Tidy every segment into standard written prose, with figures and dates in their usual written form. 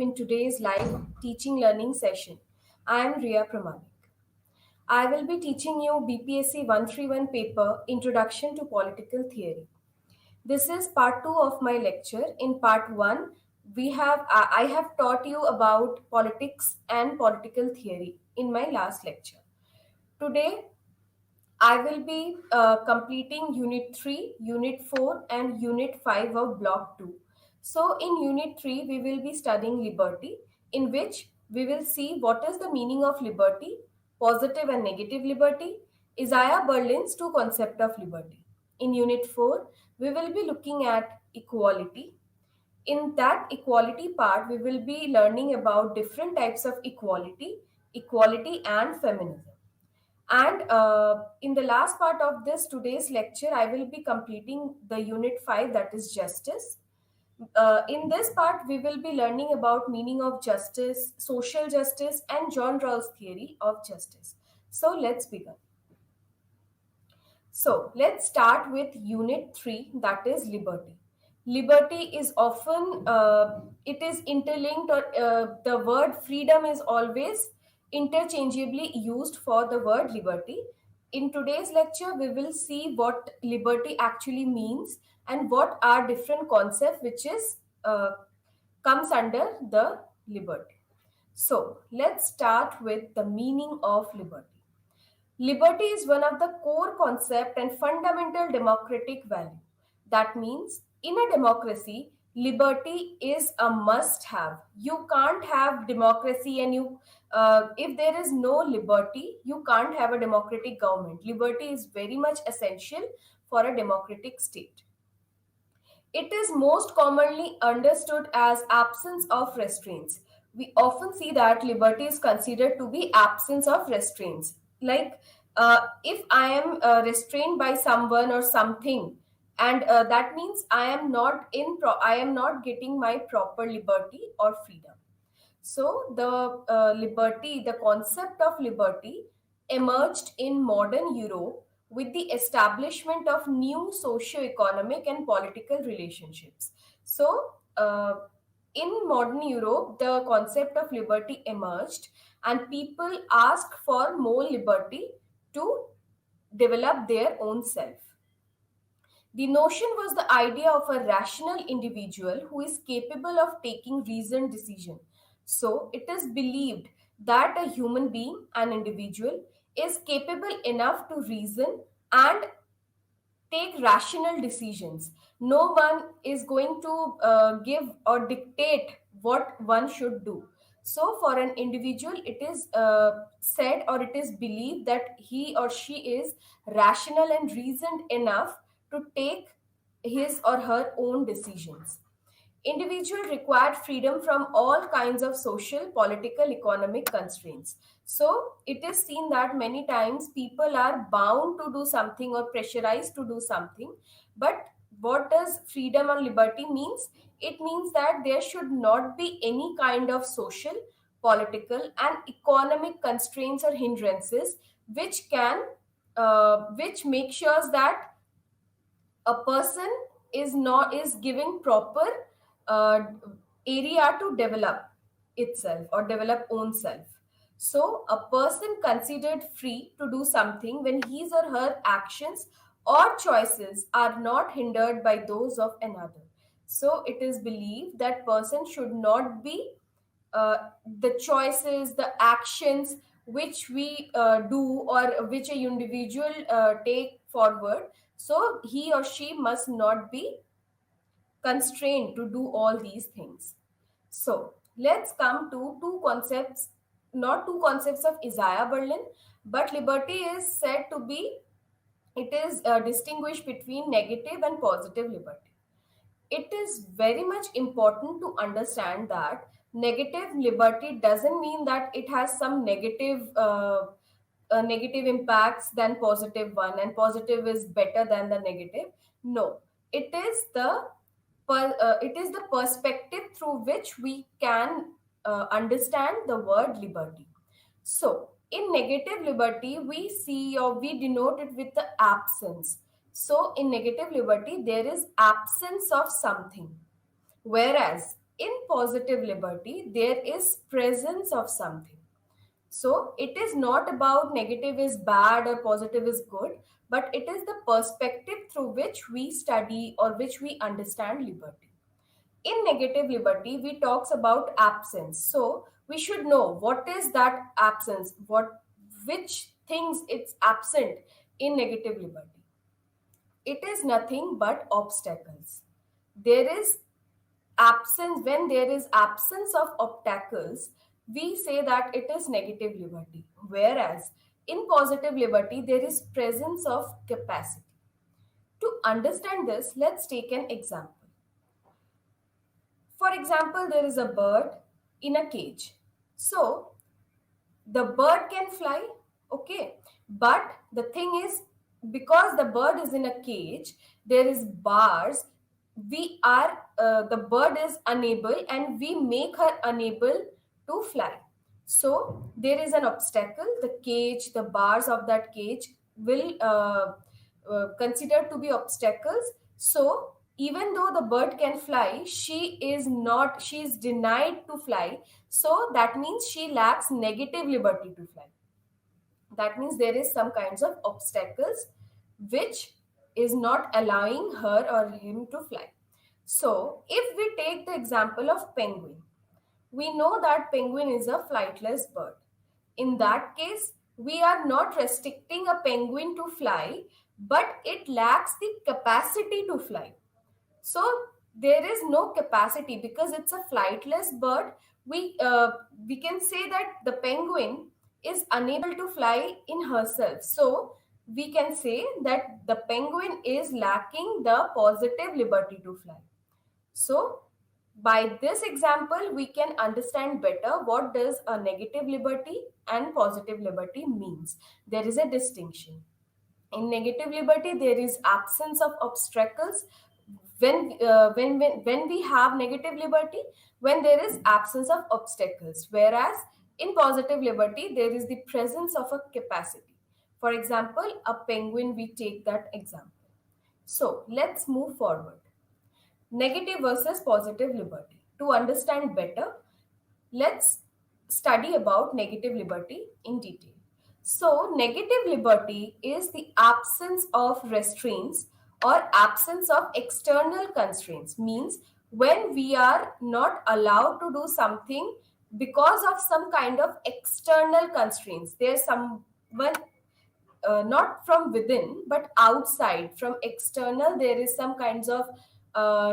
in today's live teaching learning session. I am Riya Pramanik. I will be teaching you BPSC 131 paper Introduction to Political Theory. This is part 2 of my lecture. In part 1, I have taught you about politics and political theory in my last lecture. Today I will be completing Unit 3, Unit 4, and Unit 5 of Block 2. So, in Unit 3, we will be studying liberty, in which we will see what is the meaning of liberty, positive and negative liberty, Isaiah Berlin's two concepts of liberty. In Unit 4, we will be looking at equality. In that equality part, we will be learning about different types of equality and feminism. And in the last part of this today's lecture, I will be completing the unit 5, that is justice. In this part, we will be learning about meaning of justice, social justice, and John Rawls' theory of justice. So let's begin. So let's start with Unit 3, that is liberty. Liberty is often, it is interlinked, or the word freedom is always interchangeably used for the word liberty. In today's lecture, we will see what liberty actually means and what are different concepts which is comes under the liberty. So let's start with the meaning of liberty. Liberty is one of the core concept and fundamental democratic value. That means in a democracy, liberty is a must have. You can't have democracy and if there is no liberty, you can't have a democratic government. Liberty is very much essential for a democratic state. It is most commonly understood as absence of restraints. We often see that liberty is considered to be absence of restraints. Like if I am restrained by someone or something, and that means I am not getting my proper liberty or freedom. So the concept of liberty emerged in modern Europe with the establishment of new socio-economic and political relationships. So in modern Europe, the concept of liberty emerged, and people asked for more liberty to develop their own self. The notion was the idea of a rational individual who is capable of taking reasoned decision. So it is believed that a human being, an individual, is capable enough to reason and take rational decisions. No one is going to give or dictate what one should do. So, for an individual, it is said or it is believed that he or she is rational and reasoned enough to take his or her own decisions. Individual required freedom from all kinds of social, political, economic constraints. So it is seen that many times people are bound to do something or pressurized to do something. But what does freedom and liberty means? It means that there should not be any kind of social, political, and economic constraints or hindrances which make sure that a person is giving proper uh, area to develop itself or develop own self. So a person considered free to do something when his or her actions or choices are not hindered by those of another. So it is believed that person should not be uh, the choices, the actions which we do or which a individual take forward. So he or she must not be constrained to do all these things. So let's come to two concepts, not two concepts of Isaiah Berlin, but liberty is said to be, it is distinguished between negative and positive liberty. It is very much important to understand that negative liberty doesn't mean that it has some negative impacts than positive one, and positive is better than the negative. No, it is it is the perspective through which we can understand the word liberty. So, in negative liberty, we see or we denote it with the absence. So, in negative liberty, there is absence of something. Whereas In positive liberty, there is presence of something. So it is not about negative is bad or positive is good, but it is the perspective through which we study or which we understand liberty. In negative liberty, we talks about absence. So we should know what is that absence, what which things it's absent in negative liberty. It is nothing but obstacles. There is absence. When there is absence of obstacles, we say that it is negative liberty, whereas in positive liberty there is presence of capacity. To understand this, let's take an example. For example, there is a bird in a cage. So the bird can fly, okay, but the thing is, because the bird is in a cage, there is bars. We are The bird is unable and we make her unable to fly. So there is an obstacle. The cage, the bars of that cage will considered to be obstacles. So even though the bird can fly, she is denied to fly. So that means she lacks negative liberty to fly. That means there is some kinds of obstacles which is not allowing her or him to fly. So if we take the example of penguin, we know that penguin is a flightless bird. In that case, we are not restricting a penguin to fly, but it lacks the capacity to fly. So there is no capacity because it's a flightless bird. We can say that the penguin is unable to fly in herself. So we can say that the penguin is lacking the positive liberty to fly. So by this example, we can understand better what does a negative liberty and positive liberty means. There is a distinction. In negative liberty, there is absence of obstacles. When we have negative liberty, when there is absence of obstacles, whereas in positive liberty, there is the presence of a capacity. For example, a penguin, we take that example. So let's move forward. Negative versus positive liberty. To understand better, let's study about negative liberty in detail. So, negative liberty is the absence of restraints or absence of external constraints, means when we are not allowed to do something because of some kind of external constraints. There's someone, not from within but outside, from external, there is some kinds of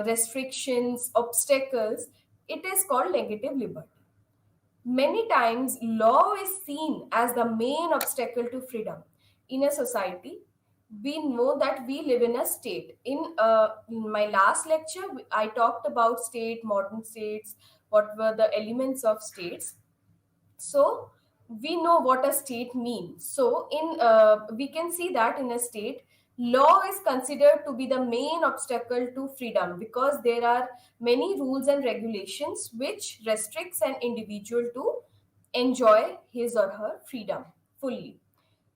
restrictions, obstacles. It is called negative liberty. Many times, law is seen as the main obstacle to freedom. In a society, we know that we live in a state. In my last lecture, I talked about state, modern states, what were the elements of states. So we know what a state means. So in we can see that in a state, law is considered to be the main obstacle to freedom because there are many rules and regulations which restricts an individual to enjoy his or her freedom fully.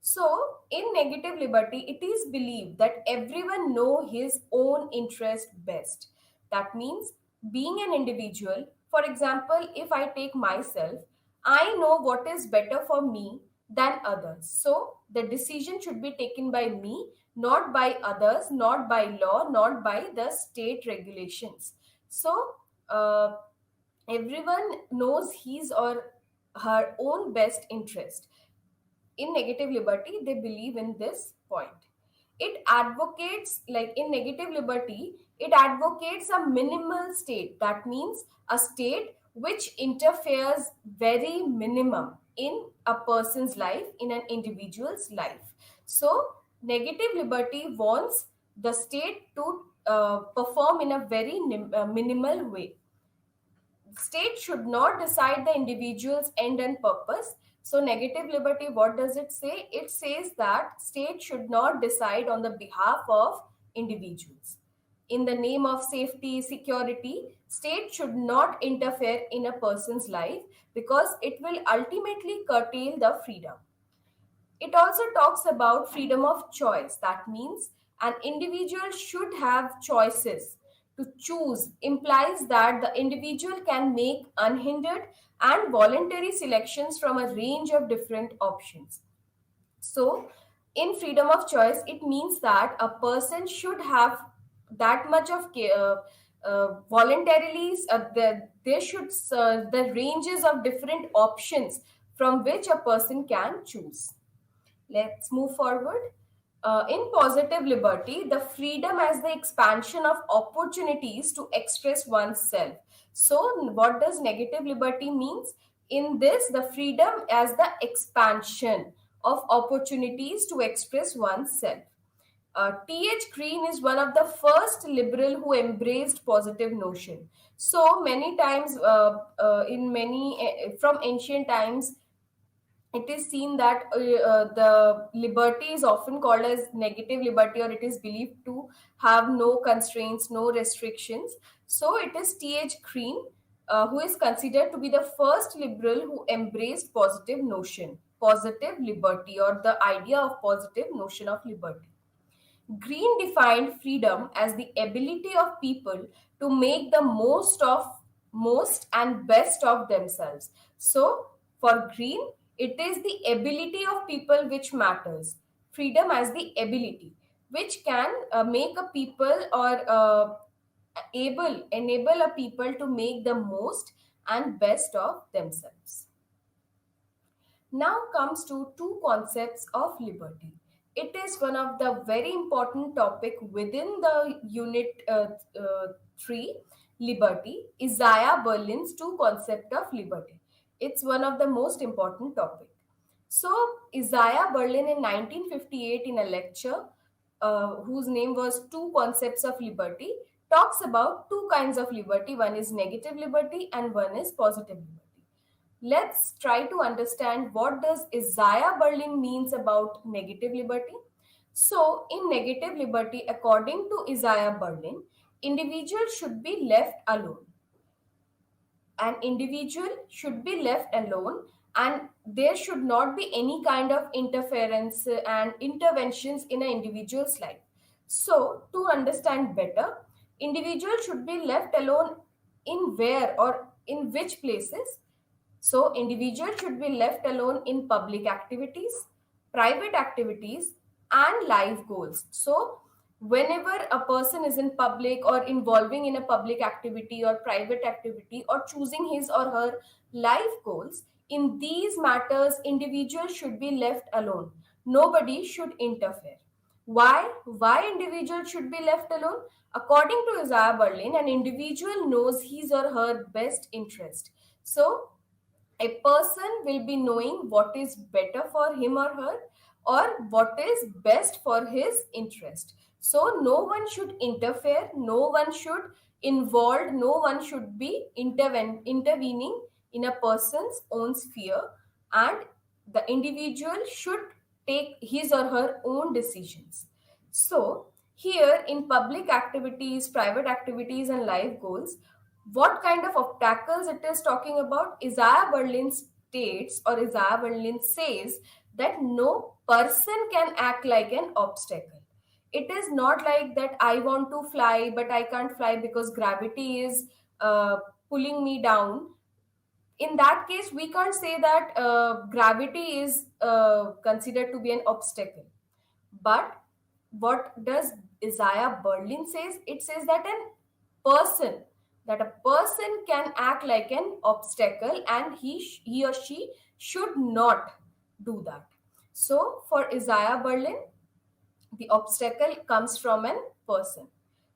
So, in negative liberty, it is believed that everyone know his own interest best. That means being an individual, for example, if I take myself, I know what is better for me than others. So, the decision should be taken by me, not by others, not by law, not by the state regulations. So, everyone knows his or her own best interest. In negative liberty, they believe in this point. It advocates, like in negative liberty, it advocates a minimal state. That means a state which interferes very minimum in a person's life, in an individual's life. So negative liberty wants the state to perform in a very minimal way. State should not decide the individual's end and purpose. So negative liberty, what does it say? It says that state should not decide on the behalf of individuals. In the name of safety, security, state should not interfere in a person's life because it will ultimately curtail the freedom. It also talks about freedom of choice. That means an individual should have choices to choose implies that the individual can make unhindered and voluntary selections from a range of different options. So, in freedom of choice, it means that a person should have that much of voluntarily, there should the ranges of different options from which a person can choose. Let's move forward. In positive liberty, the freedom as the expansion of opportunities to express oneself. So, what does negative liberty means? In this, the freedom as the expansion of opportunities to express oneself. T.H. Green is one of the first liberal who embraced positive notion. So many times, in many from ancient times, it is seen that the liberty is often called as negative liberty, or it is believed to have no constraints, no restrictions. So it is T.H. Green who is considered to be the first liberal who embraced positive notion, positive liberty, or the idea of positive notion of liberty. Green defined freedom as the ability of people to make the most and best of themselves. So, for Green, it is the ability of people which matters. Freedom as the ability which can make a people or enable a people to make the most and best of themselves. Now comes to two concepts of liberty. It is one of the very important topic within the unit 3, liberty, Isaiah Berlin's two concept of liberty. It's one of the most important topic. So Isaiah Berlin in 1958 in a lecture whose name was Two Concepts of Liberty talks about two kinds of liberty. One is negative liberty and one is positive liberty. Let's try to understand what does Isaiah Berlin means about negative liberty. So, in negative liberty, according to Isaiah Berlin, individuals should be left alone. An individual should be left alone, and there should not be any kind of interference and interventions in an individual's life. So, to understand better, individuals should be left alone in where or in which places. So, individuals should be left alone in public activities, private activities, and life goals. So, whenever a person is in public or involving in a public activity or private activity or choosing his or her life goals, in these matters, individuals should be left alone. Nobody should interfere. Why? Why individuals should be left alone? According to Isaiah Berlin, an individual knows his or her best interest. So, a person will be knowing what is better for him or her or what is best for his interest. So no one should interfere, no one should involve, no one should be intervening in a person's own sphere, and the individual should take his or her own decisions. So here in public activities, private activities and life goals, what kind of obstacles it is talking about? Isaiah Berlin states, or Isaiah Berlin says, that no person can act like an obstacle. It is not like that I want to fly, but I can't fly because gravity is pulling me down. In that case, we can't say that gravity is considered to be an obstacle. But what does Isaiah Berlin says? It says that person, that a person can act like an obstacle, and he or she should not do that. So for Isaiah Berlin, the obstacle comes from an person.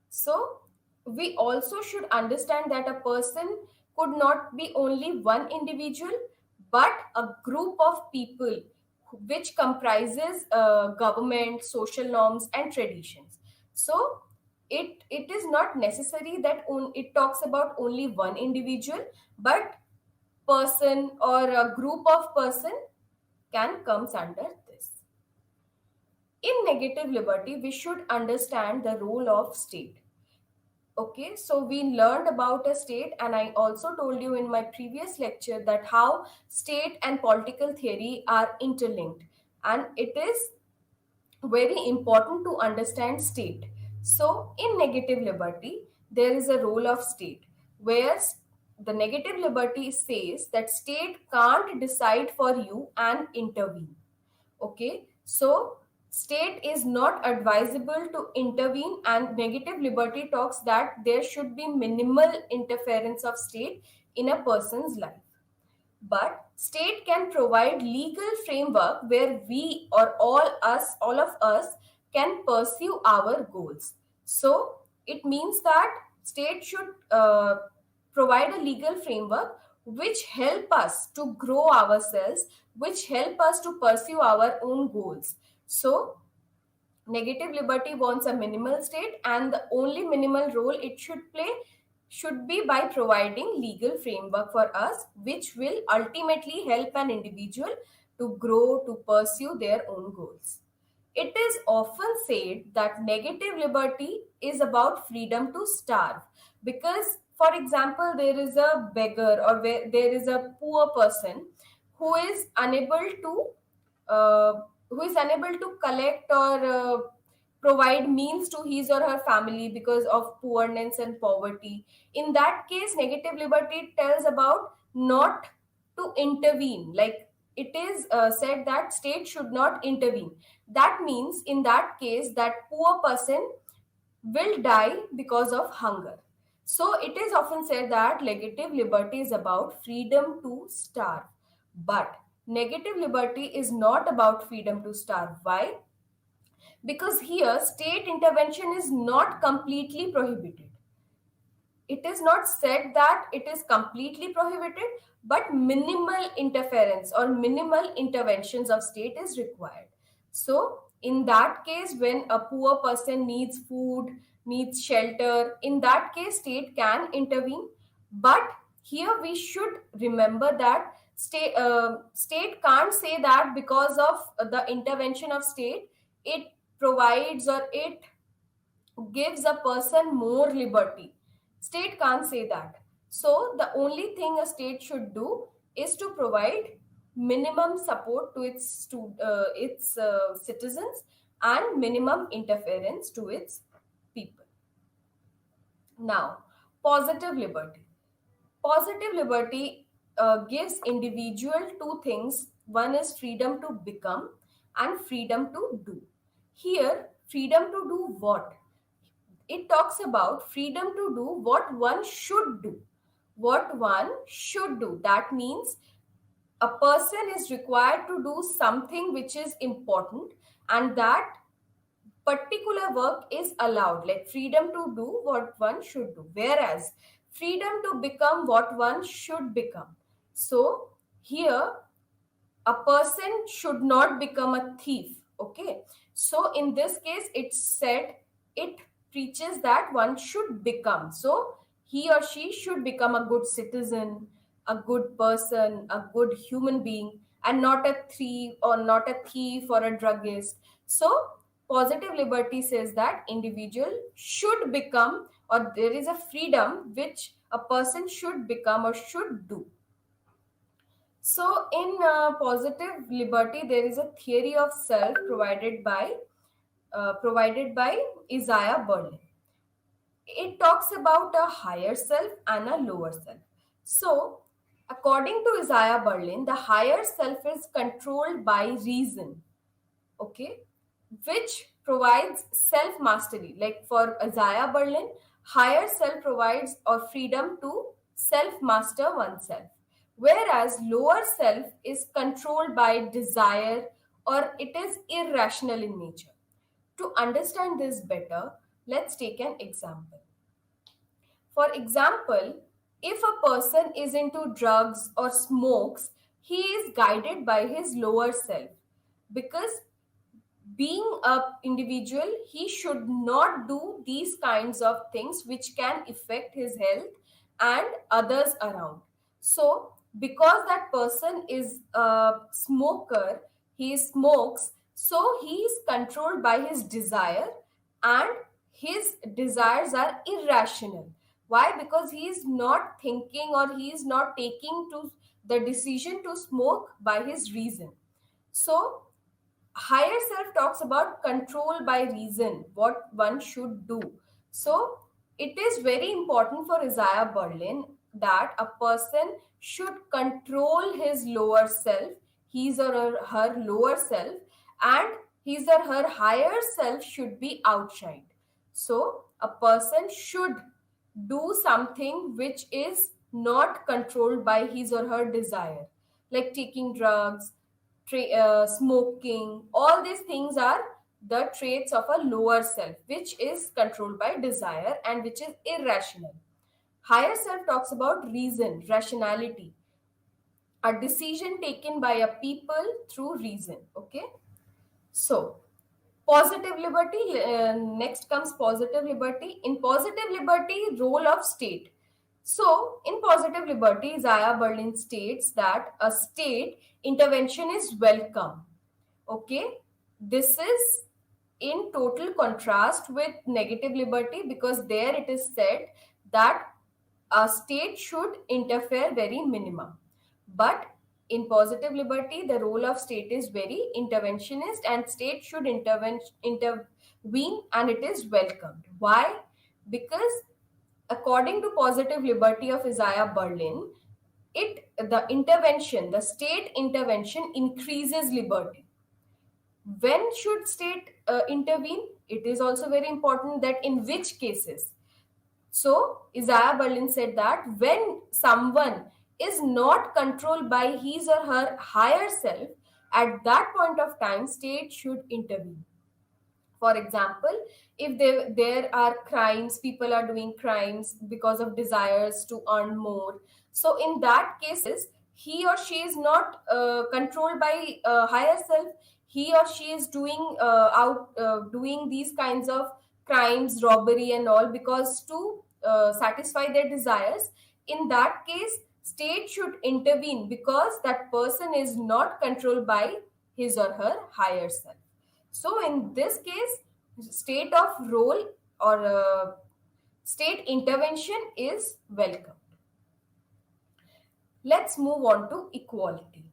So we also should understand that a person could not be only one individual, but a group of people which comprises government, social norms, and traditions. So it is not necessary that it talks about only one individual, but person or a group of person can comes under this. In negative liberty, we should understand the role of state. Okay, so we learned about a state, and I also told you in my previous lecture that how state and political theory are interlinked, and it is very important to understand state. So, in negative liberty, there is a role of state, where the negative liberty says that state can't decide for you and intervene. Okay, so state is not advisable to intervene, and negative liberty talks that there should be minimal interference of state in a person's life. But state can provide legal framework where we, or all of us, can pursue our goals. So it means that state should provide a legal framework which help us to grow ourselves, which help us to pursue our own goals. So negative liberty wants a minimal state, and the only minimal role it should play should be by providing legal framework for us, which will ultimately help an individual to grow, to pursue their own goals. It is often said that negative liberty is about freedom to starve, because, for example, there is a beggar, or where there is a poor person who is unable to uh, collect or provide means to his or her family because of poorness and poverty. In that case, negative liberty tells about not to intervene. Like, it is said that state should not intervene. That means in that case, that poor person will die because of hunger. So it is often said that negative liberty is about freedom to starve. But negative liberty is not about freedom to starve. Why? Because here state intervention is not completely prohibited. It is not said that it is completely prohibited, but minimal interference or minimal interventions of state is required. So in that case, when a poor person needs food, needs shelter, in that case state can intervene. But here we should remember that state can't say that because of the intervention of state, it provides or it gives a person more liberty. State can't say that. So the only thing a state should do is to provide minimum support to its citizens, and minimum interference to its people. Now, positive liberty. Positive liberty gives individual two things. One is freedom to become and freedom to do. Here, freedom to do what? It talks about freedom to do what one should do. What one should do. That means a person is required to do something which is important, and that particular work is allowed, like freedom to do what one should do, whereas freedom to become what one should become. So here a person should not become a thief. Okay, so in this case it's said, it preaches that one should become, so he or she should become a good citizen, a good person, a good human being, and not a thief, or not a thief or a druggist. So positive liberty says that individual should become, or there is a freedom which a person should become or should do. So, in positive liberty, there is a theory of self provided by Isaiah Berlin. It talks about a higher self and a lower self. So, according to Isaiah Berlin, the higher self is controlled by reason, okay, which provides self mastery. Like for Isaiah Berlin, higher self provides or freedom to self master oneself, whereas lower self is controlled by desire, or it is irrational in nature. To understand this better, let's take an example. For example, if a person is into drugs or smokes, he is guided by his lower self, because being a individual, he should not do these kinds of things which can affect his health and others around. So because that person is a smoker, he smokes, so he is controlled by his desire, and his desires are irrational. Why? Because he is not thinking, or he is not taking to the decision to smoke by his reason. So higher self talks about control by reason, what one should do. So It is very important for Isaiah Berlin that a person should control his lower self, his or her lower self, and his or her higher self should be outshined. So, a person should do something which is not controlled by his or her desire, like taking drugs, smoking. All these things are the traits of a lower self, which is controlled by desire and which is irrational. Higher self talks about reason, rationality, a decision taken by a people through reason. Okay, so positive liberty. Next comes positive liberty. In positive liberty, role of state. So, in positive liberty, Zaya Berlin states that a state intervention is welcome. Okay, this is in total contrast with negative liberty, because there it is said that a state should interfere very minimum. But in positive liberty, the role of state is very interventionist and state should intervene and it is welcomed. Why? Because according to positive liberty of Isaiah Berlin, the state intervention increases liberty. When should state intervene? It is also very important that in which cases. So, Isaiah Berlin said that when someone is not controlled by his or her higher self, at that point of time, state should intervene. For example, if there are crimes, people are doing crimes because of desires to earn more. So in that cases, he or she is not controlled by higher self. He or she is doing these kinds of crimes, robbery and all, because to satisfy their desires. In that case, state should intervene because that person is not controlled by his or her higher self. So, in this case, state of role or state intervention is welcome. Let's move on to equality.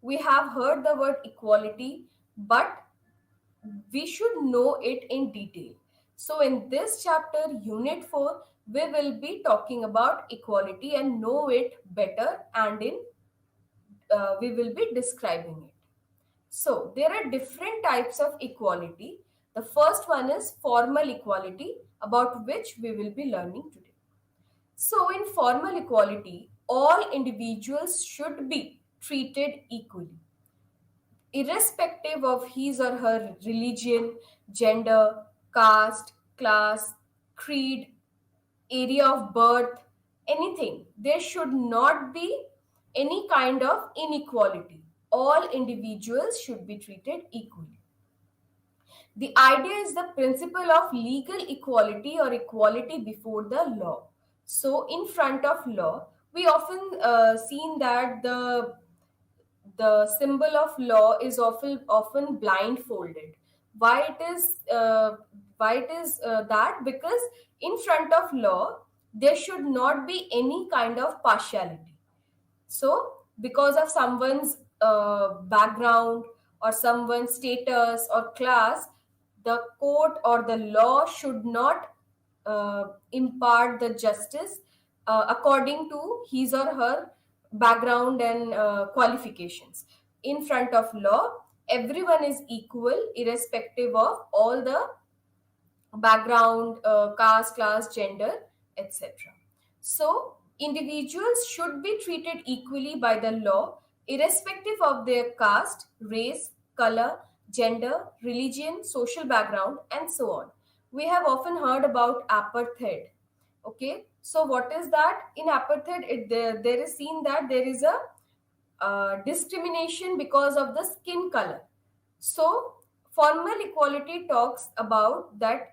We have heard the word equality, but we should know it in detail. So, in this chapter, Unit 4, we will be talking about equality and know it better, and we will be describing it. So, there are different types of equality. The first one is formal equality, about which we will be learning today. So, in formal equality, all individuals should be treated equally, irrespective of his or her religion, gender, caste, class, creed, area of birth, anything. There should not be any kind of inequality. All individuals should be treated equally. The idea is the principle of legal equality or equality before the law. So, in front of law, we often seen that the symbol of law is often blindfolded. Why it is that? Because in front of law there should not be any kind of partiality. So, because of someone's background or someone's status or class, the court or the law should not impart the justice according to his or her background and qualifications. In front of law, everyone is equal, irrespective of all the background, caste, class, gender, etc. So, individuals should be treated equally by the law, irrespective of their caste, race, color, gender, religion, social background, and so on. We have often heard about apartheid. Okay, so what is that? In apartheid, there is seen that there is a discrimination because of the skin color. So, formal equality talks about that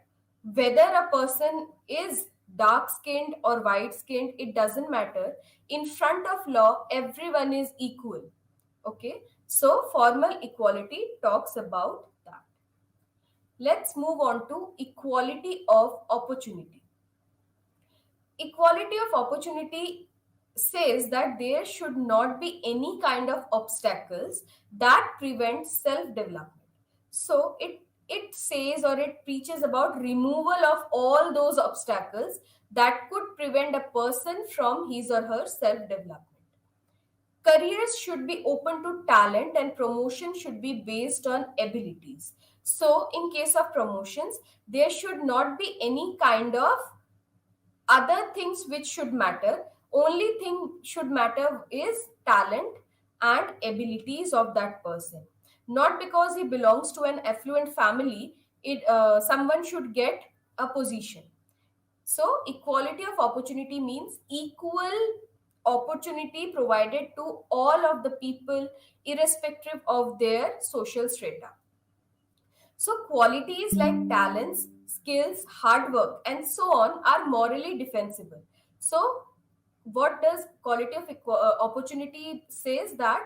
whether a person is dark skinned or white skinned, it doesn't matter. In front of law, everyone is equal. Okay, so formal equality talks about that. Let's move on to equality of opportunity. Equality of opportunity says that there should not be any kind of obstacles that prevent self development. So it says or it preaches about removal of all those obstacles that could prevent a person from his or her self development. Careers should be open to talent and promotion should be based on abilities. So, in case of promotions, there should not be any kind of other things which should matter. Only thing should matter is talent and abilities of that person. Not because he belongs to an affluent family, it someone should get a position. So, equality of opportunity means equal opportunity provided to all of the people, irrespective of their social strata. So, qualities like talents, skills, hard work, and so on are morally defensible. So, what does quality of opportunity says that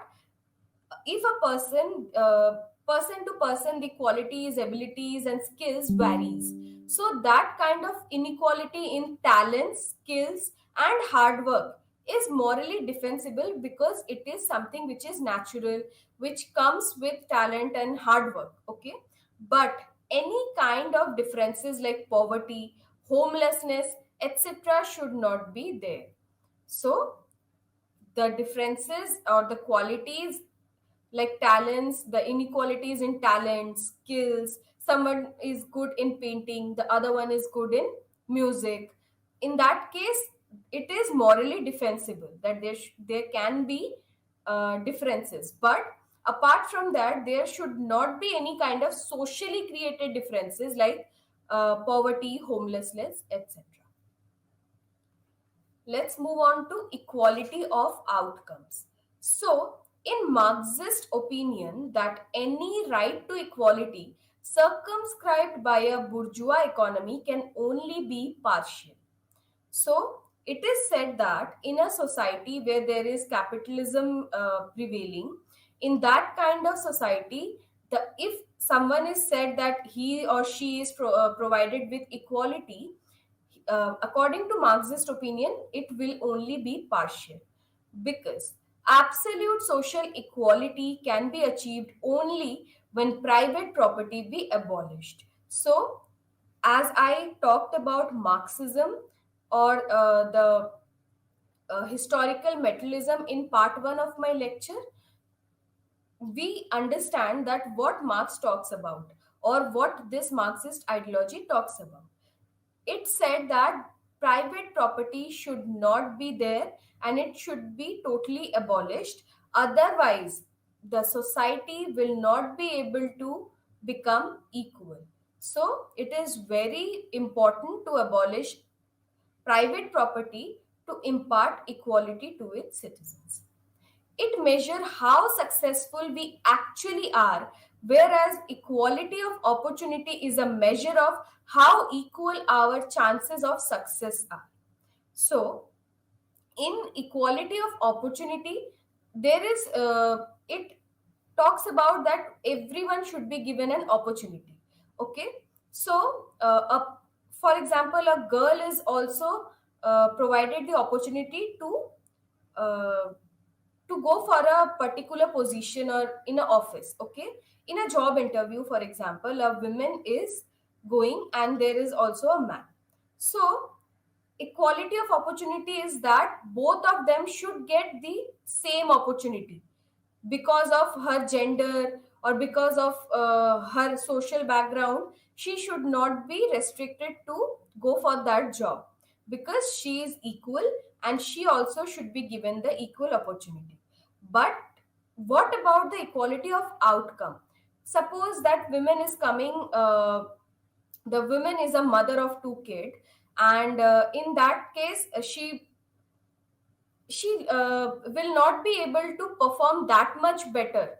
if a person to person the qualities, abilities and skills varies, so that kind of inequality in talents, skills and hard work is morally defensible because it is something which is natural, which comes with talent and hard work. Okay, but any kind of differences like poverty, homelessness, etc should not be there. So the differences or the qualities like talents, the inequalities in talent, skills. Someone is good in painting, the other one is good in music. In that case, it is morally defensible that there can be differences. But apart from that, there should not be any kind of socially created differences like poverty, homelessness, etc. Let's move on to equality of outcomes. So, in Marxist opinion, that any right to equality circumscribed by a bourgeois economy can only be partial. So, it is said that in a society where there is capitalism prevailing, in that kind of society, if someone is said that he or she is provided with equality, according to Marxist opinion, it will only be partial because absolute social equality can be achieved only when private property be abolished. So, as I talked about Marxism or the historical materialism in part 1 of my lecture, we understand that what Marx talks about or what this Marxist ideology talks about. It said that private property should not be there and it should be totally abolished. Otherwise, the society will not be able to become equal. So, it is very important to abolish private property to impart equality to its citizens. It measures how successful we actually are, whereas equality of opportunity is a measure of how equal our chances of success are. So, in equality of opportunity, there is it talks about that everyone should be given an opportunity. Okay, so for example, a girl is also provided the opportunity uh, to go for a particular position or in an office. Okay, in a job interview for example, a woman is going and there is also a man. So equality of opportunity is that both of them should get the same opportunity because of her gender or because of her social background. She should not be restricted to go for that job because she is equal and she also should be given the equal opportunity. But what about the equality of outcome? Suppose that woman is coming the woman is a mother of two kids, and in that case she will not be able to perform that much better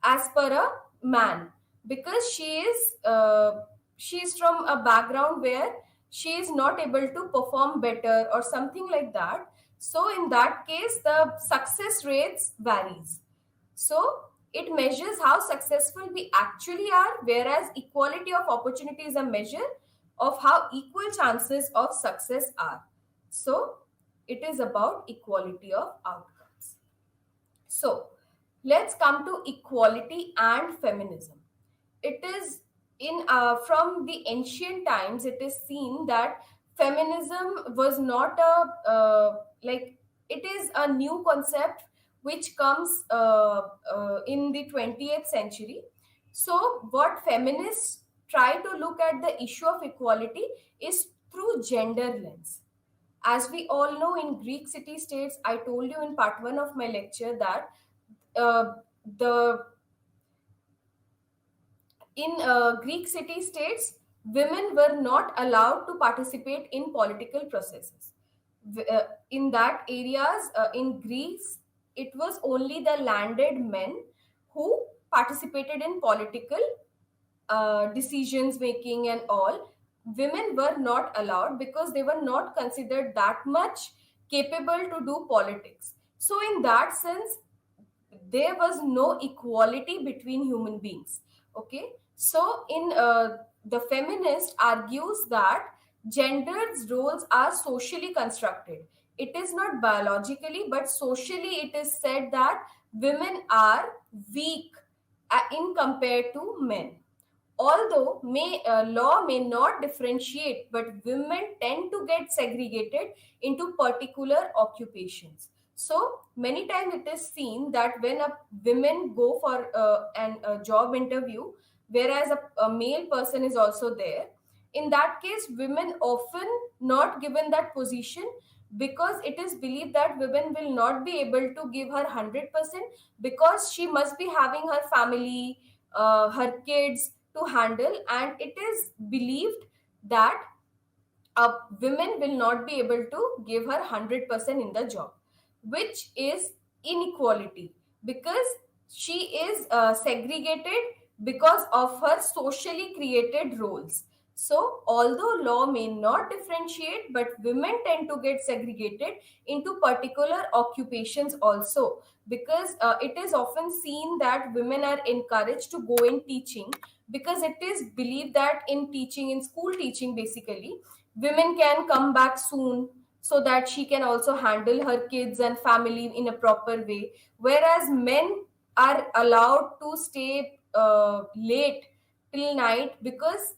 as per a man because she is from a background where she is not able to perform better or something like that. So in that case the success rates varies. So it measures how successful we actually are, whereas equality of opportunity is a measure of how equal chances of success are. So it is about equality of outcomes. So let's come to equality and feminism. It is in from the ancient times, it is seen that feminism was not a like, it is a new concept which comes in the 20th century. So what feminists try to look at the issue of equality is through gender lens. As we all know, in Greek city states, I told you in part 1 of my lecture that uh, the in Greek city states, women were not allowed to participate in political processes. In that areas, in Greece, it was only the landed men who participated in political decisions making and all. Women were not allowed because they were not considered that much capable to do politics. So in that sense, there was no equality between human beings. Okay, so in the feminist argues that gendered roles are socially constructed. It is not biologically, but socially it is said that women are weak in compared to men. Although law may not differentiate, but women tend to get segregated into particular occupations. So many times it is seen that when a women go for a job interview, whereas a male person is also there, in that case, women often not given that position because it is believed that women will not be able to give her 100% because she must be having her family, her kids to handle, and it is believed that women will not be able to give her 100% in the job, which is inequality because she is segregated because of her socially created roles. So although law may not differentiate, but women tend to get segregated into particular occupations also, because it is often seen that women are encouraged to go in teaching, because it is believed that in teaching, in school teaching basically, women can come back soon so that she can also handle her kids and family in a proper way, whereas men are allowed to stay late till night because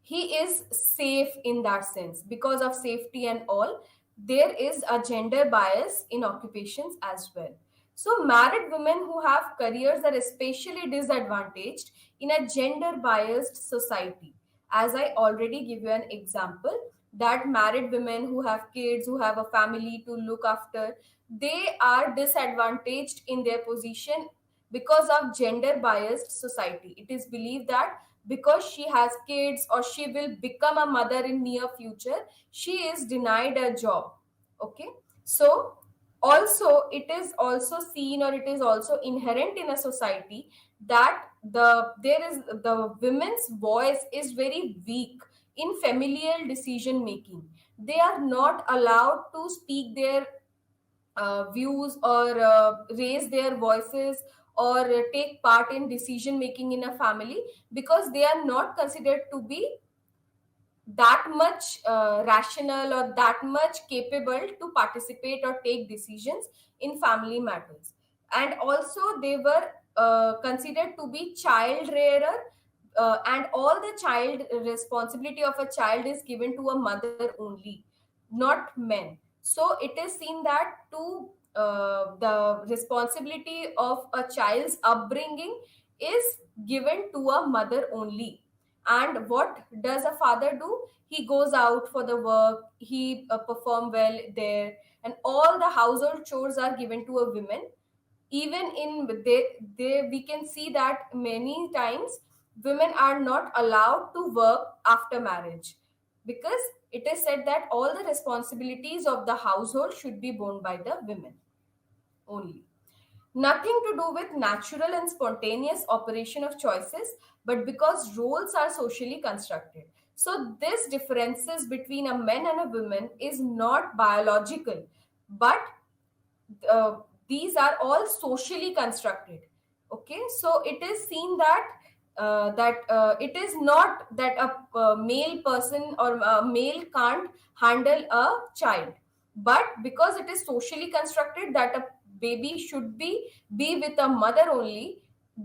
he is safe in that sense. Because of safety and all, there is a gender bias in occupations as well. So married women who have careers are especially disadvantaged in a gender biased society. As I already give you an example, that married women who have kids, who have a family to look after, they are disadvantaged in their position because of gender biased society. It is believed that because she has kids or she will become a mother in near future, she is denied a job. Okay, so also it is also seen, or it is also inherent in a society, that there is the women's voice is very weak in familial decision making. They are not allowed to speak their views, or raise their voices, or take part in decision making in a family, because they are not considered to be that much rational or that much capable to participate or take decisions in family matters. And also they were considered to be child rearer, and all the child responsibility of a child is given to a mother only, not men. So it is seen that to the responsibility of a child's upbringing is given to a mother only. And what does a father do? He goes out for the work, he perform well there, and all the household chores are given to a woman. Even in they we can see that many times women are not allowed to work after marriage, because it is said that all the responsibilities of the household should be borne by the women only. Nothing to do with natural and spontaneous operation of choices, but because roles are socially constructed. So, this differences between a man and a woman is not biological, but uh, these are all socially constructed. Okay, so it is seen that it is not that a male person or a male can't handle a child, but because it is socially constructed that a baby should be with a mother only,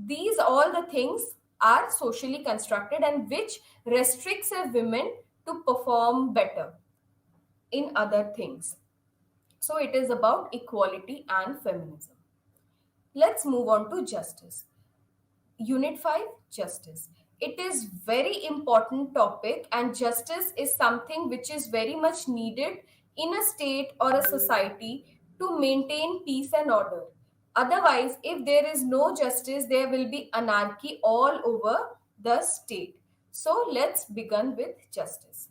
these all the things are socially constructed and which restricts a women to perform better in other things. So it is about equality and feminism. Let's move on to justice. Unit 5, justice. It is very important topic, and justice is something which is very much needed in a state or a society to maintain peace and order. Otherwise, if there is no justice, there will be anarchy all over the state. So let's begin with justice.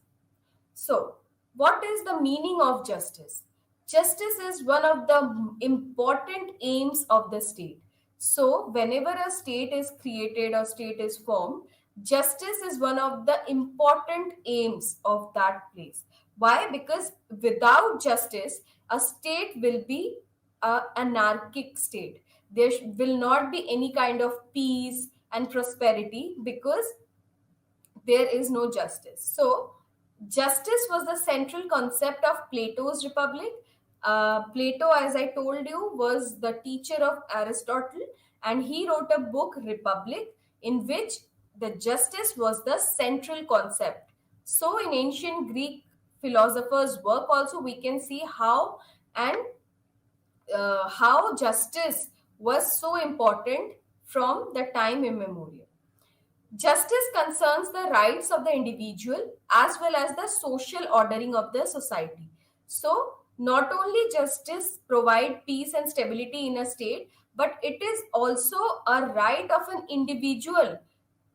So, what is the meaning of justice? Justice is one of the important aims of the state. So, whenever a state is created or state is formed, justice is one of the important aims of that place. Why? Because without justice, a state will be an anarchic state. There will not be any kind of peace and prosperity because there is no justice. So, justice was the central concept of Plato's Republic. Plato, as I told you, was the teacher of Aristotle, and he wrote a book, Republic, in which the justice was the central concept. So, in ancient Greek philosophers' work, also we can see and how justice was so important from the time immemorial. Justice concerns the rights of the individual as well as the social ordering of the society. So, not only justice provide peace and stability in a state, but it is also a right of an individual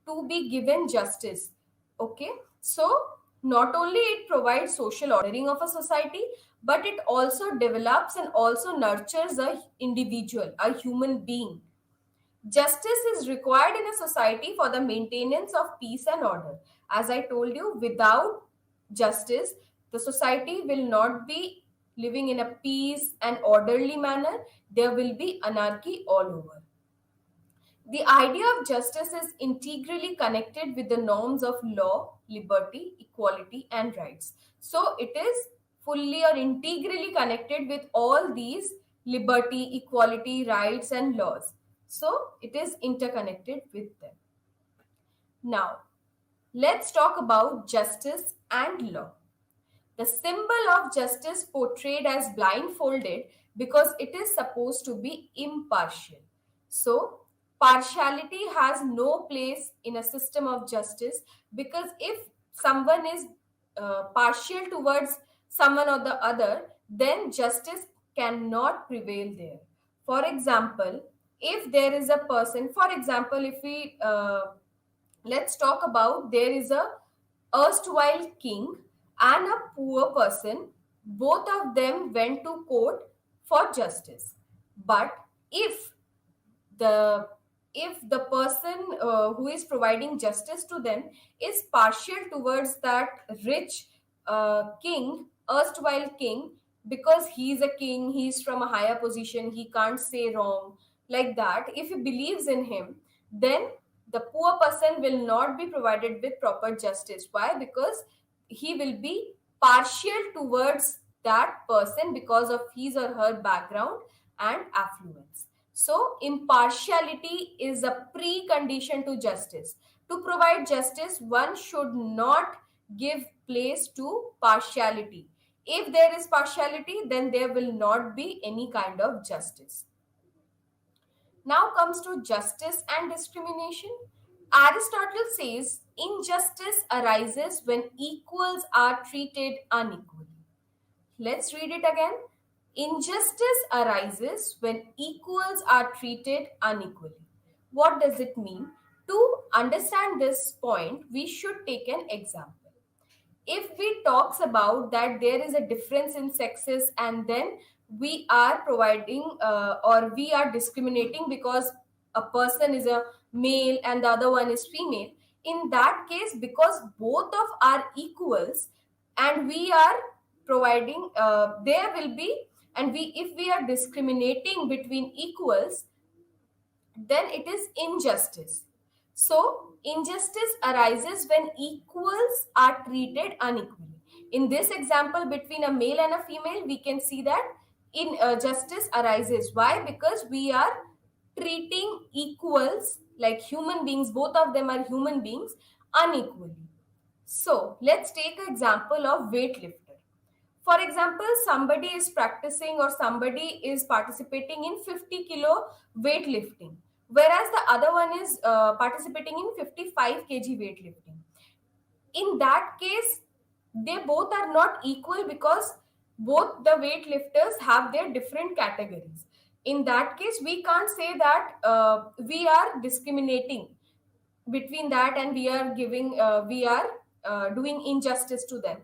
to be given justice. Okay, so not only it provides social ordering of a society, but it also develops and also nurtures a individual, a human being. Justice is required in a society for the maintenance of peace and order. As I told you, without justice, the society will not be living in a peace and orderly manner. There will be anarchy all over. The idea of justice is integrally connected with the norms of law, liberty, equality, and rights. So it is fully or integrally connected with all these liberty, equality, rights, and laws. So it is interconnected with them. Now, let's talk about justice and law. The symbol of justice portrayed as blindfolded because it is supposed to be impartial. So, partiality has no place in a system of justice because if someone is partial towards someone or the other, then justice cannot prevail there. For example, if there is a person, for example, if we let's talk about there is a erstwhile king and a poor person. Both of them went to court for justice. But if the the person who is providing justice to them is partial towards that rich king, erstwhile king, because he's a king, he's from a higher position, he can't say wrong, like that, if he believes in him, then the poor person will not be provided with proper justice. Why? Because he will be partial towards that person because of his or her background and affluence. So, impartiality is a precondition to justice. To provide justice, one should not give place to partiality. If there is partiality, then there will not be any kind of justice. Now comes to justice and discrimination. Aristotle says injustice arises when equals are treated unequally. Let's read it again. Injustice arises when equals are treated unequally. What does it mean? To understand this point, we should take an example. If we talks about that there is a difference in sexes and then we are providing or we are discriminating because a person is a male and the other one is female, in that case, because both of are equals and we are providing there will be, and we if we are discriminating between equals, then it is injustice. So, injustice arises when equals are treated unequally. In this example, between a male and a female, we can see that in justice arises. Why? Because we are treating equals, like human beings, both of them are human beings, unequally. So let's take an example of weightlifter. For example, somebody is practicing or somebody is participating in 50 kilo weightlifting, whereas the other one is participating in 55 kg weightlifting. In that case, they both are not equal because both the weightlifters have their different categories. In that case, we can't say that we are discriminating between that, and we are doing injustice to them,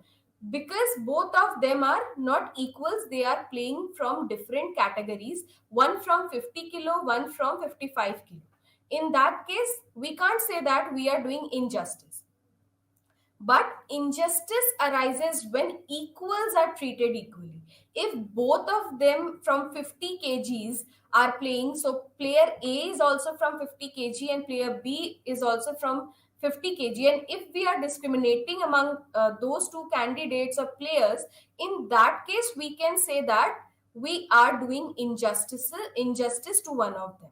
because both of them are not equals. They are playing from different categories, one from 50 kilo, one from 55 kilo. In that case, we can't say that we are doing injustice. But injustice arises when equals are treated equally. If both of them from 50 kgs are playing, so player A is also from 50 kg and player B is also from 50 kg, and if we are discriminating among those two candidates or players, in that case we can say that we are doing injustice to one of them.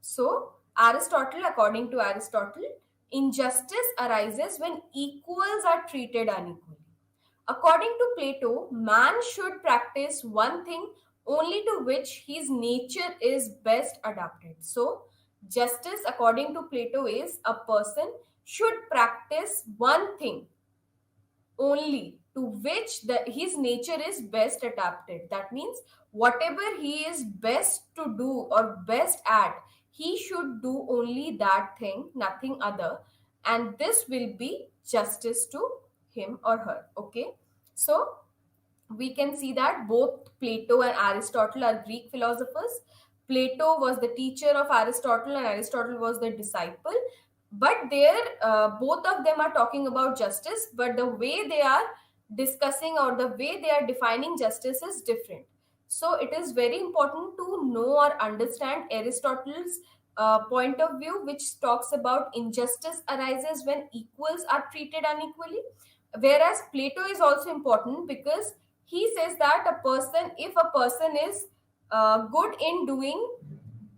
So, according to Aristotle, injustice arises when equals are treated unequally. According to Plato, man should practice one thing only to which his nature is best adapted. So, justice, according to Plato, is a person should practice one thing only to which his nature is best adapted. That means whatever he is best to do or best at, he should do only that thing, nothing other, and this will be justice to him or her. Okay, so we can see that both Plato and Aristotle are Greek philosophers. Plato was the teacher of Aristotle and Aristotle was the disciple. But both of them are talking about justice, but the way they are discussing or the way they are defining justice is different. So it is very important to know or understand Aristotle's point of view, which talks about injustice arises when equals are treated unequally. Whereas Plato is also important because he says that if a person is good in doing,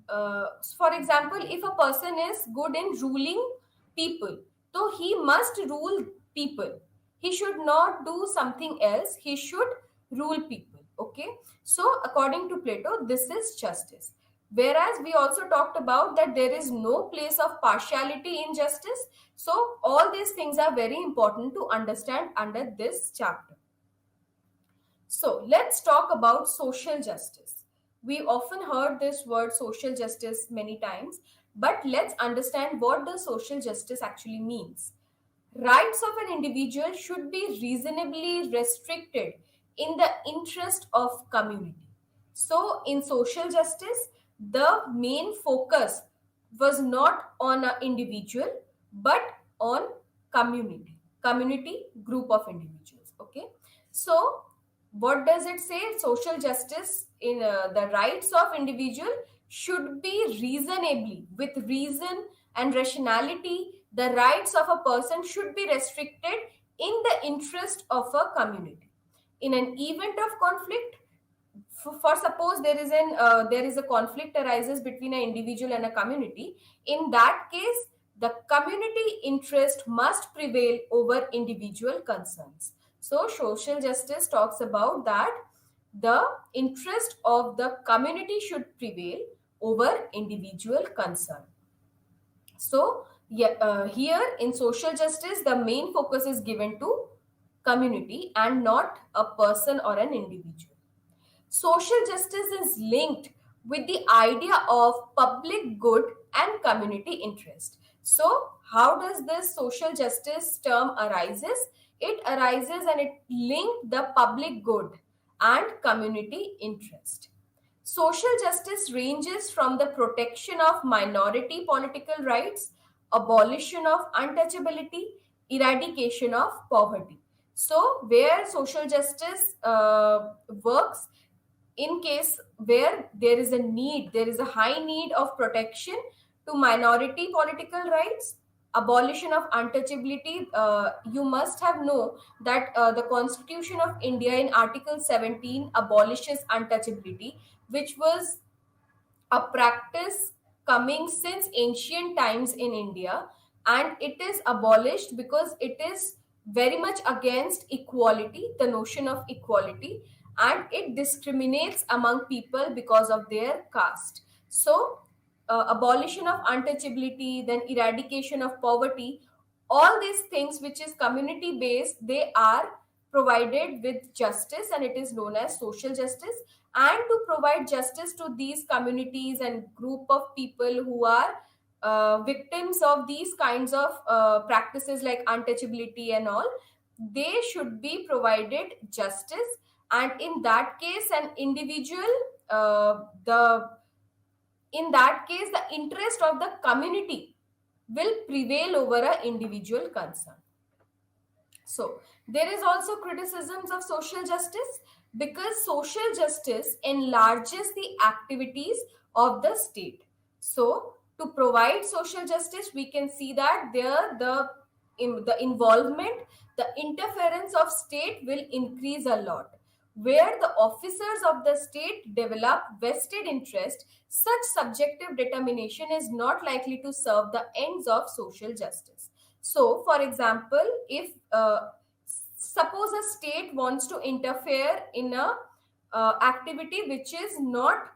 for example, if a person is good in ruling people, so he must rule people. He should not do something else. He should rule people. Okay. So, according to Plato, this is justice. Whereas we also talked about that there is no place of partiality in justice. So, all these things are very important to understand under this chapter. So let's talk about social justice. We often heard this word social justice many times, but let's understand what the social justice actually means. Rights of an individual should be reasonably restricted in the interest of community. So, in social justice, the main focus was not on an individual but on community group of individuals. Okay, so what does it say? Social justice in the rights of individual should be reasonably, with reason and rationality, the rights of a person should be restricted in the interest of a community. In an event of conflict, for suppose there is a conflict arises between an individual and a community, in that case the community interest must prevail over individual concerns. So social justice talks about that the interest of the community should prevail over individual concern. So yeah, here in social justice the main focus is given to community and not a person or an individual. Social justice is linked with the idea of public good and community interest. So, how does this social justice term arises? It arises and it linked the public good and community interest. Social justice ranges from the protection of minority political rights, abolition of untouchability, eradication of poverty. So, where social justice works, in case where there is a high need of protection to minority political rights, abolition of untouchability. You must have know that the Constitution of India in Article 17 abolishes untouchability, which was a practice coming since ancient times in India, and it is abolished because it is very much against equality, the notion of equality, and it discriminates among people because of their caste. So, abolition of untouchability, then eradication of poverty, all these things which is community based, they are provided with justice, and it is known as social justice. And to provide justice to these communities and group of people who are victims of these kinds of practices like untouchability and all, they should be provided justice. And in that case, an individual, the in that case, the interest of the community will prevail over a individual concern. So, there is also criticisms of social justice because social justice enlarges the activities of the state. So, to provide social justice, we can see that there the involvement, the interference of state will increase a lot. Where the officers of the state develop vested interest, such subjective determination is not likely to serve the ends of social justice. So, for example, if suppose a state wants to interfere in a activity which is not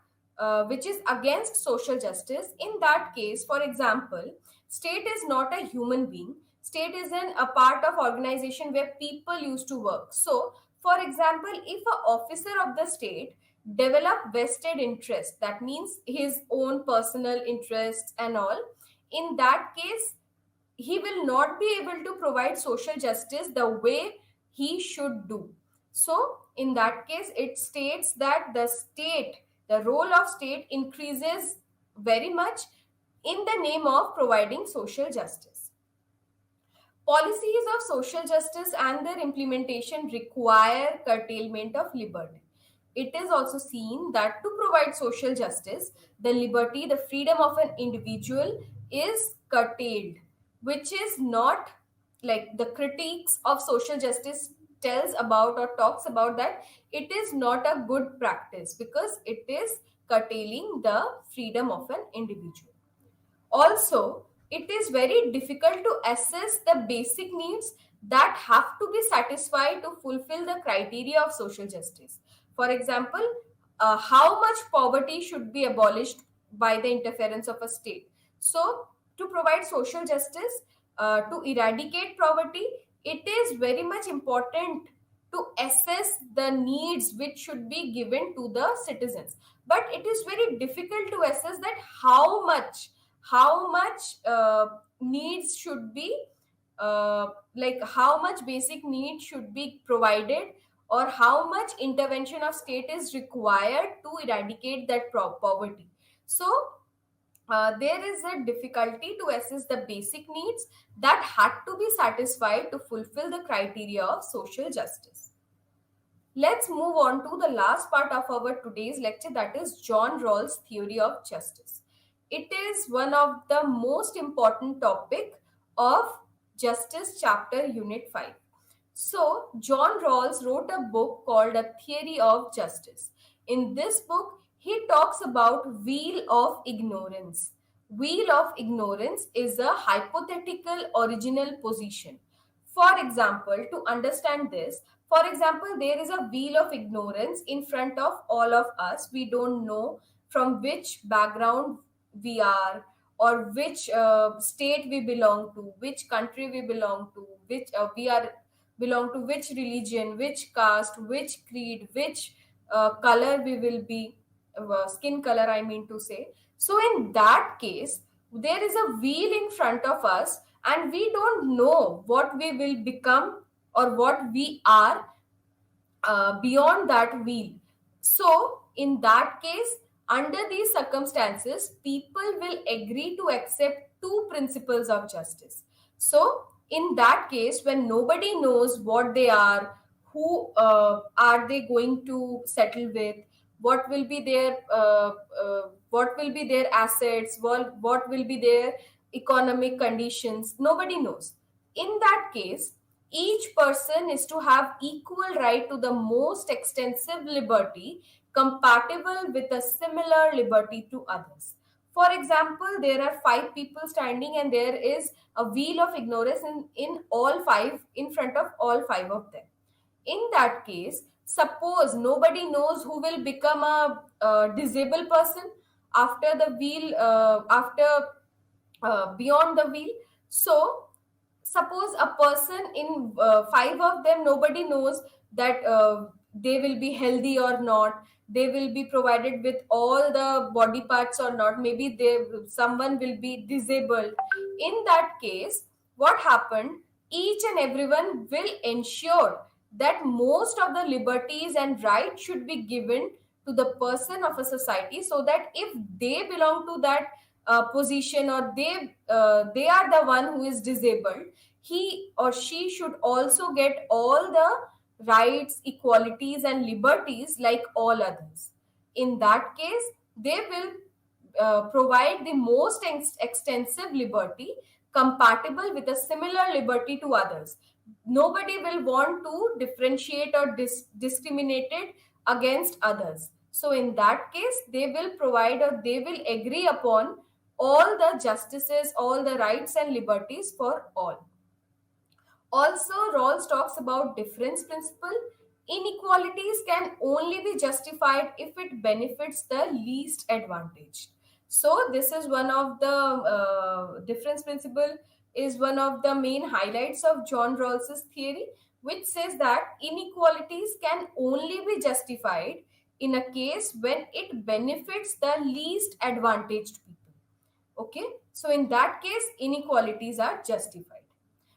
which is against social justice, in that case, for example, state is not a human being. State is a part of organization where people used to work. So, for example, if a officer of the state develop vested interest, that means his own personal interests and all, in that case he will not be able to provide social justice the way he should do. So, in that case, it states that the role of state increases very much in the name of providing social justice. Policies of social justice and their implementation require curtailment of liberty. It is also seen that to provide social justice, the liberty, the freedom of an individual is curtailed, which is not like the critiques of social justice tells about or talks about that it is not a good practice because it is curtailing the freedom of an individual. Also, it is very difficult to assess the basic needs that have to be satisfied to fulfill the criteria of social justice. For example, how much poverty should be abolished by the interference of a state. So, to provide social justice, to eradicate poverty, it is very much important to assess the needs which should be given to the citizens. But it is very difficult to assess that how much needs should be like how much basic needs should be provided, or how much intervention of state is required to eradicate that poverty. So there is a difficulty to assess the basic needs that had to be satisfied to fulfill the criteria of social justice. Let's move on to the last part of our today's lecture, that is John Rawls' theory of justice. It is one of the most important topic of Justice chapter unit 5. So, John Rawls wrote a book called A Theory of Justice. In this book, he talks about wheel of ignorance. Wheel of ignorance is a hypothetical original position. For example, to understand this, for example, there is a wheel of ignorance in front of all of us. We don't know from which background we are, or which state we belong to, which country we belong to, which we are belong to, which religion, which caste, which creed, which color we will be, skin color, I mean to say. So, in that case, there is a wheel in front of us, and we don't know what we will become or what we are beyond that wheel. So, in that case, under these circumstances, people will agree to accept two principles of justice. So, in that case, when nobody knows what they are, who are they going to settle with, what will be their assets, what will be their economic conditions, nobody knows. In that case, each person is to have equal right to the most extensive liberty compatible with a similar liberty to others. For example, there are five people standing and there is a wheel of ignorance in all five, in front of all five of them. In that case, suppose nobody knows who will become a, disabled person after the wheel, after beyond the wheel. So suppose a person in five of them, nobody knows that they will be healthy or not, they will be provided with all the body parts or not, maybe they, someone will be disabled. In that case, what happened, each and everyone will ensure that most of the liberties and rights should be given to the person of a society, so that if they belong to that position, or they are the one who is disabled, he or she should also get all the rights, equalities and liberties like all others. In that case, they will provide the most extensive liberty compatible with a similar liberty to others. Nobody will want to differentiate or discriminate it against others. So in that case, they will provide, or they will agree upon all the justices, all the rights and liberties for all. Also, Rawls talks about difference principle. Inequalities can only be justified if it benefits the least advantaged. So, this is one of the difference principle is one of the main highlights of John Rawls's theory, which says that inequalities can only be justified in a case when it benefits the least advantaged people. Okay, so in that case, inequalities are justified.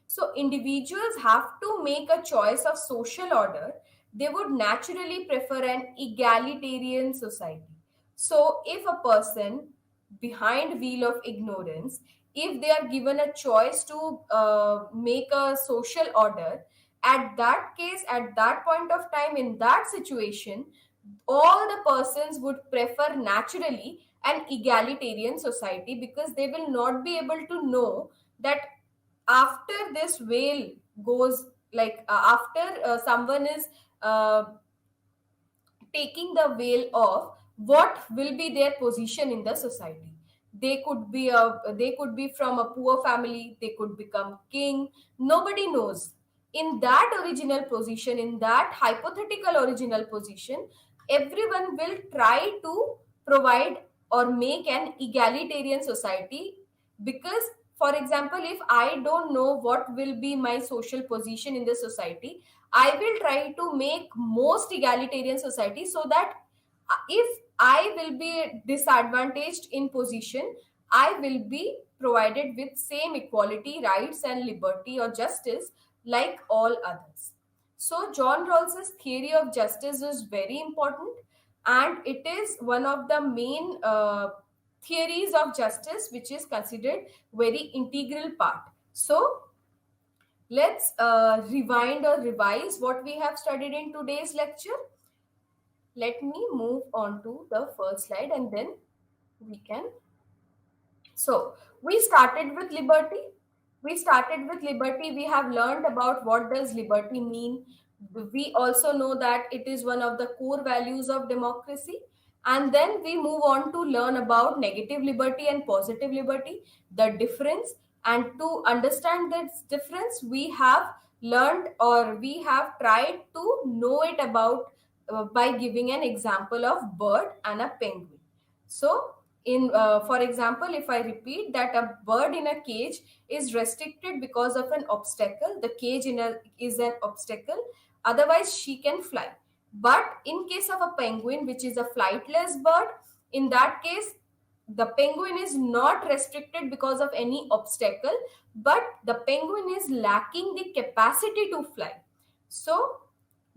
So individuals have to make a choice of social order. They would naturally prefer an egalitarian society. So if a person behind wheel of ignorance, if they are given a choice to make a social order, at that case, at that point of time, in that situation, all the persons would prefer naturally an egalitarian society, because they will not be able to know that after this whale goes, like after someone is uh, taking the veil off, what will be their position in the society. They could be from a poor family, they could become king, nobody knows. In that original position, in that hypothetical original position, everyone will try to provide or make an egalitarian society. Because, for example, if I don't know what will be my social position in the society, I will try to make most egalitarian society, so that if I will be disadvantaged in position, I will be provided with same equality, rights and liberty or justice like all others. So John Rawls's theory of justice is very important, and it is one of the main theories of justice which is considered very integral part. So let's rewind or revise what we have studied in today's lecture. Let me move on to the first slide and then we can. So, we started with liberty. We started with liberty. We have learned about what does liberty mean. We also know that it is one of the core values of democracy. And then we move on to learn about negative liberty and positive liberty, the difference. And to understand this difference, we have learned, or we have tried to know it about by giving an example of bird and a penguin. So, in for example, if I repeat that a bird in a cage is restricted because of an obstacle, the cage is an obstacle, otherwise she can fly. But in case of a penguin, which is a flightless bird, in that case the penguin is not restricted because of any obstacle, but the penguin is lacking the capacity to fly. So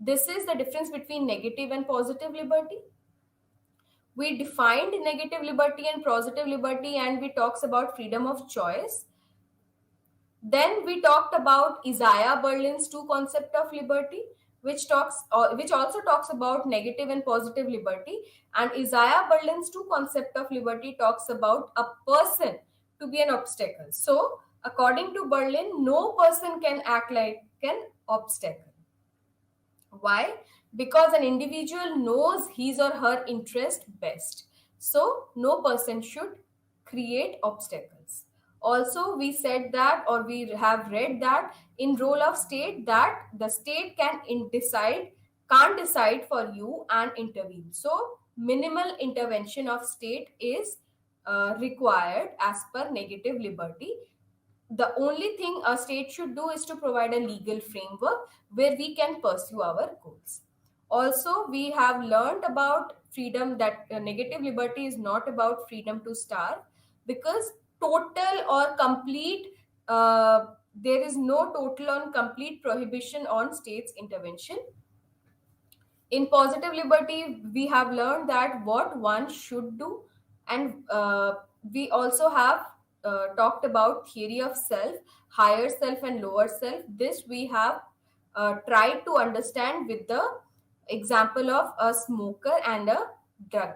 this is the difference between negative and positive liberty. We defined negative liberty and positive liberty, and we talks about freedom of choice. Then we talked about Isaiah Berlin's two concept of liberty, which also talks about negative and positive liberty. And Isaiah Berlin's two concept of liberty talks about a person to be an obstacle. So according to Berlin, no person can act like an obstacle. Why? Because an individual knows his or her interest best. So, no person should create obstacles. Also, we said that, or we have read that in role of state, that the state can't decide for you and intervene. So, minimal intervention of state is required as per negative liberty. The only thing a state should do is to provide a legal framework where we can pursue our goals. Also, we have learned about freedom, that negative liberty is not about freedom to starve, because total or complete, there is no total or complete prohibition on state's intervention. In positive liberty, we have learned that what one should do, and we also have talked about theory of self, higher self and lower self. This we have tried to understand with the example of a smoker and a drug.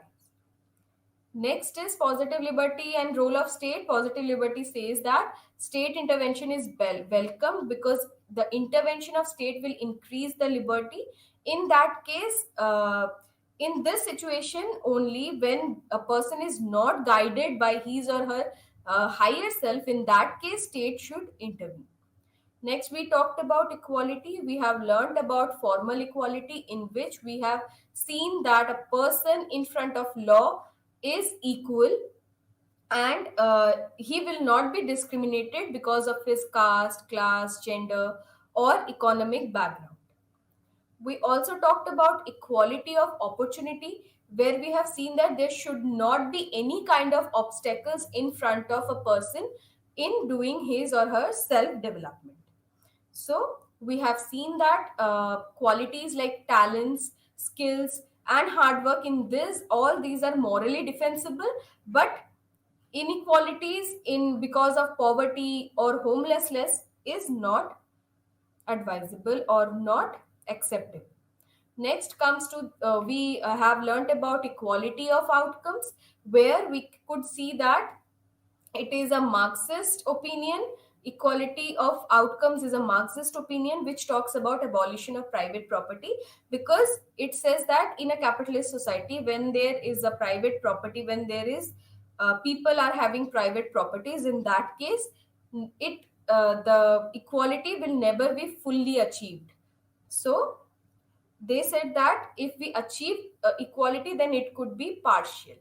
Next is positive liberty and role of state. Positive liberty says that state intervention is welcome, because the intervention of state will increase the liberty. In that case, in this situation, only when a person is not guided by his or her higher self, in that case, state should intervene. Next, we talked about equality. We have learned about formal equality, in which we have seen that a person in front of law is equal, and he will not be discriminated because of his caste, class, gender, or economic background. We also talked about equality of opportunity, where we have seen that there should not be any kind of obstacles in front of a person in doing his or her self development. So we have seen that qualities like talents, skills, and hard work, in this, all these are morally defensible, but inequalities in because of poverty or homelessness is not advisable or not acceptable. Next comes to, we have learnt about equality of outcomes, where we could see that it is a Marxist opinion. Equality of outcomes is a Marxist opinion which talks about abolition of private property, because it says that in a capitalist society, when there is a private property, when there is people are having private properties, in that case, it the equality will never be fully achieved. So they said that if we achieve equality, then it could be partial.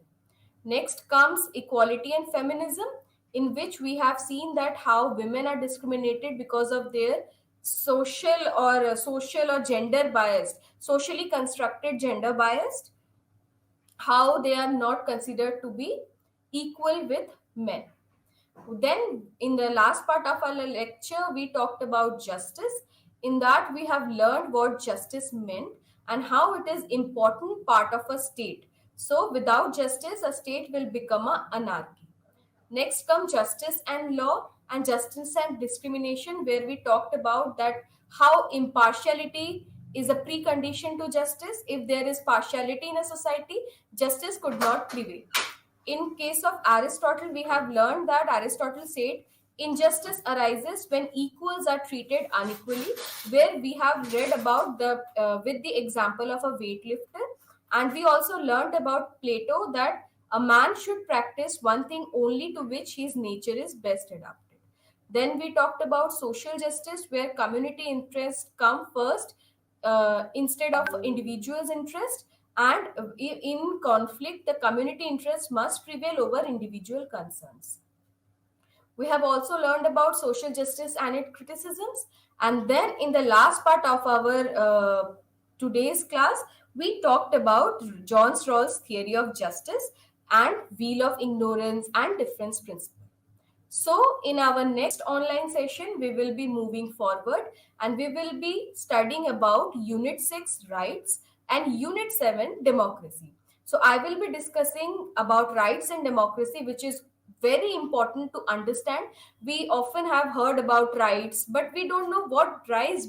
Next comes equality and feminism, in which we have seen that how women are discriminated because of their social or gender biased, socially constructed gender biased, how they are not considered to be equal with men. Then, in the last part of our lecture, we talked about justice. In that, we have learned what justice meant and how it is important part of a state. So, without justice, a state will become a anarchy. Next come justice and law, and justice and discrimination, where we talked about that how impartiality is a precondition to justice. If there is partiality in a society, justice could not prevail. In case of Aristotle, we have learned that Aristotle said injustice arises when equals are treated unequally, where we have read about the with the example of a weightlifter. And we also learned about Plato, that a man should practice one thing only to which his nature is best adapted. Then we talked about social justice, where community interests come first instead of individuals' interest, and in conflict, the community interest must prevail over individual concerns. We have also learned about social justice and its criticisms. And then, in the last part of our today's class, we talked about John Rawls' theory of justice and wheel of ignorance and difference principle. So, in our next online session, we will be moving forward, and we will be studying about Unit 6 rights and Unit 7 democracy. So, I will be discussing about rights and democracy, which is very important to understand. We often have heard about rights, but we don't know what rights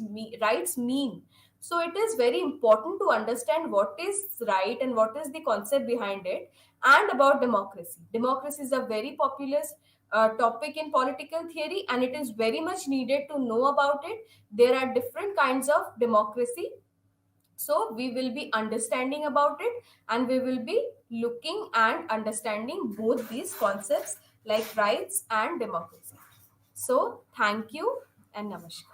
mean. So, it is very important to understand what is right and what is the concept behind it, and about democracy. Democracy is a very popular topic in political theory, and it is very much needed to know about it. There are different kinds of democracy, So we will be understanding about it, and we will be looking and understanding both these concepts like rights and democracy. So thank you and namaskar.